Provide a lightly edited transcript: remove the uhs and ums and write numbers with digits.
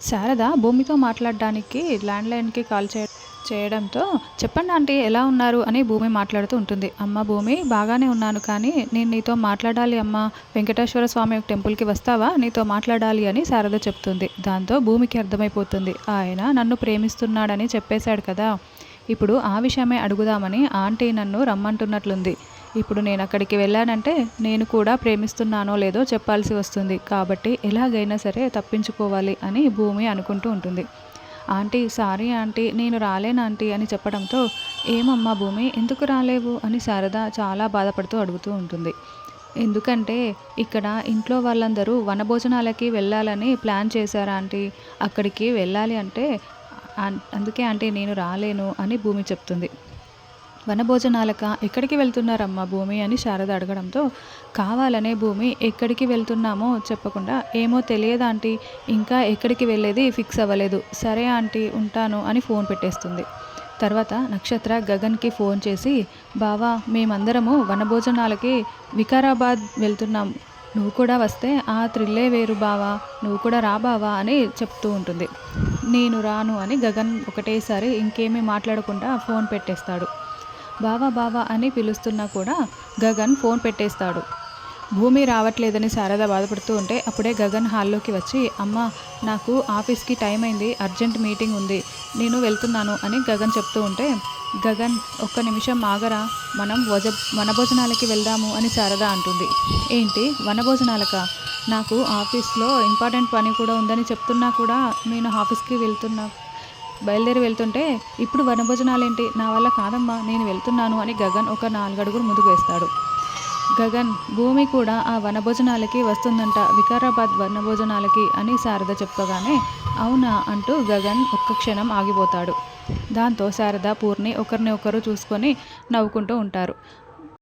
శారద భూమితో మాట్లాడడానికి ల్యాండ్‌లైన్‌కి కాల్ చేయడంతో "చెప్పండి ఆంటీ ఎలా ఉన్నారు?" అని భూమి మాట్లాడుతూ ఉంటుంది. "అమ్మ భూమి బాగానే ఉన్నాను కానీ నేను నీతో మాట్లాడాలి అమ్మా. వెంకటేశ్వర స్వామి టెంపుల్‌కి వస్తావా? నీతో మాట్లాడాలి" అని శారద చెప్తుంది. దాంతో భూమికి అర్థమైపోతుంది. ఆయన నన్ను ప్రేమిస్తున్నాడని చెప్పేశాడు కదా! ఇప్పుడు ఆ విషయమే అడుగుదామని ఆంటీ నన్ను రమ్మంటున్నట్లుంది. ఇప్పుడు నేనక్కడికి వెళ్ళానంటే నేను కూడా ప్రేమిస్తున్నానో లేదో చెప్పాల్సి వస్తుంది. కాబట్టి ఎలాగైనా సరే తప్పించుకోవాలి అని భూమి అనుకుంటూ ఉంటుంది. ఆంటీ సారీ ఆంటీ నేను రాలేను ఆంటీ అని చెప్పడంతో ఏమమ్మా భూమి ఎందుకు రాలేవు అని శారద చాలా బాధపడుతూ అడుగుతూ ఉంటుంది. ఎందుకంటే ఇక్కడ ఇంట్లో వాళ్ళందరూ వనభోజనాలకి వెళ్ళాలని ప్లాన్ చేశారు ఆంటీ. అక్కడికి వెళ్ళాలి అంటే అందుకే ఆంటీ నేను రాలేను అని భూమి చెప్తుంది. వనభోజనాలకా? ఎక్కడికి వెళ్తున్నారమ్మా భూమి అని శారద అడగడంతో కావాలనే భూమి ఎక్కడికి వెళ్తున్నామో చెప్పకుండా ఏమో తెలియదు ఆంటీ ఇంకా ఎక్కడికి వెళ్ళేది ఫిక్స్ అవ్వలేదు. సరే ఆంటీ ఉంటాను అని ఫోన్ పెట్టేస్తుంది. తర్వాత నక్షత్ర గగన్కి ఫోన్ చేసి బావా మేమందరము వనభోజనాలకి వికారాబాద్ వెళ్తున్నాం. నువ్వు కూడా వస్తే ఆ థ్రిల్లే వేరు బావా. నువ్వు కూడా రా బావా అని చెప్తూ ఉంటుంది. నేను రాను అని గగన్ ఒకటేసారి ఇంకేమీ మాట్లాడకుండా ఫోన్ పెట్టేస్తాడు. బావా బావా అని పిలుస్తున్నా కూడా గగన్ ఫోన్ పెట్టేస్తాడు. భూమి రావట్లేదని శారద బాధపడుతూ ఉంటే అప్పుడే గగన్ హాల్లోకి వచ్చి అమ్మ నాకు ఆఫీస్కి టైం అయింది, అర్జెంట్ మీటింగ్ ఉంది, నేను వెళ్తున్నాను అని గగన్ చెప్తూ ఉంటే గగన్ ఒక్క నిమిషం ఆగరా, మనం వనభోజనాలకి వెళ్దాము అని శారద అంటుంది. ఏంటి వనభోజనాలకా? నాకు ఆఫీస్లో ఇంపార్టెంట్ పని కూడా ఉందని చెప్తున్నా కూడా నేను ఆఫీస్కి బయలుదేరి వెళ్తుంటే ఇప్పుడు వనభోజనాలేంటి? నా వల్ల కాదమ్మా నేను వెళ్తున్నాను అని గగన్ ఒక 4 అడుగులు ముందుకు వేస్తాడు. గగన్ భూమి కూడా ఆ వనభోజనాలకి వస్తుందంట, వికారాబాద్ వనభోజనాలకి అని శారద చెప్పగానే అవునా అంటూ గగన్ ఒక్క క్షణం ఆగిపోతాడు. దాంతో శారద పూర్ణి ఒకరిని ఒకరు చూసుకొని నవ్వుకుంటూ ఉంటారు.